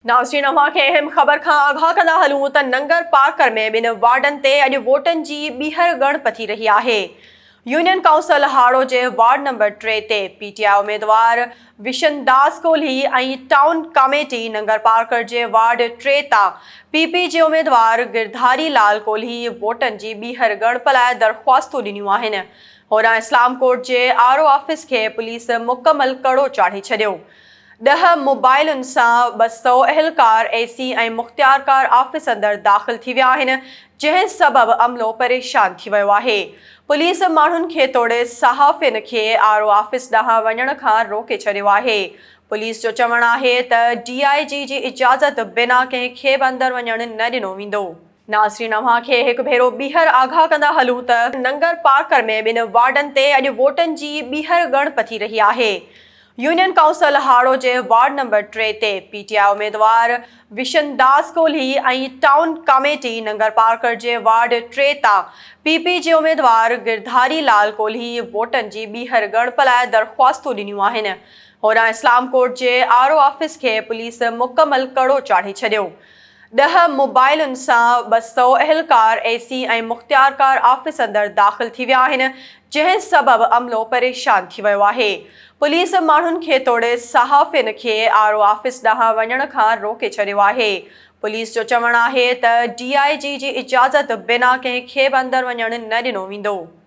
नाज़रीन अव्हां खे अहम ख़बर खां आगाह कंदा हलूं त नंगर पार्कर में ॿिनि वार्डनि ते अॼु वोटनि जी ॿीहर ॻण पथी रही आहे। यूनियन काउंसिल हाड़ो जे वार्ड नंबर 3 ते पीटीआई उम्मीदवार विशनदास कोहली ऐं टाउन कमेटी नंगर पार्कर जे वार्ड 3 तां पीपी जे उम्मीदवार गिरधारी लाल कोहली वोटनि जी ॿीहर ॻणप लाइ दरख़्वास्तूं ॾिनियूं आहिनि। होॾां इस्लाम कोर्ट जे आरओ ऑफिस खे पुलिस मुकमल कड़ो चाढ़े छॾियो। 10 मोबाइलुनि सां 200 अहलकार एसी ऐं मुख़्तियारकार ऑफिस अंदरि दाख़िल थी विया आहिनि, जंहिं सबबि अमलो परेशान थी वियो आहे। पुलिस माण्हुनि खे तोड़े सहाफ़ियुनि खे आरओ ऑफिस ॾांहुं वञण खां रोके छॾियो आहे। पुलिस जो चवणु आहे त डीआईजी जी इजाज़त बिना कंहिंखे बि अंदरि वञण न ॾिनो वेंदो। नाज़रीन अव्हां खे हिकु भेरो ॿीहर आगाह कंदा हलूं त नंगर पार्कर में ॿिनि वार्डनि ते अॼु वोटनि जी ॿीहर ॻण पथी रही आहे। यूनियन काउंसिल हाड़ो जे वार्ड नंबर 3 ते पीटीआई उम्मीदवार विशनदास कोहली ऐं टाउन कमेटी नंगर पार्कर जे वार्ड 3 तां पीपी जे उम्मीदवार गिरधारी लाल कोहली वोटनि जी ॿीहर ॻणप लाइ दरख़्वास्तूं ॾिनियूं आहिनि। होॾां इस्लाम कोर्ट जे आरओ ऑफिस खे पुलिस मुकमल कड़ो चाढ़े छॾियो। 10 मोबाइलुनि सां 200 अहलकार एसी ऐं मुख़्तियारकार ऑफिस अंदरि दाख़िल थी विया आहिनि, जंहिं सबबि अमलो परेशान थी वियो आहे। पुलिस माण्हुनि खे तोड़े सहाफ़ियुनि खे आरओ ऑफिस ॾांहुं वञण खां रोके छॾियो आहे। पुलिस जो चवणु आहे त डीआईजी जी इजाज़त बिना कंहिंखे बि अंदरि वञण न ॾिनो वेंदो।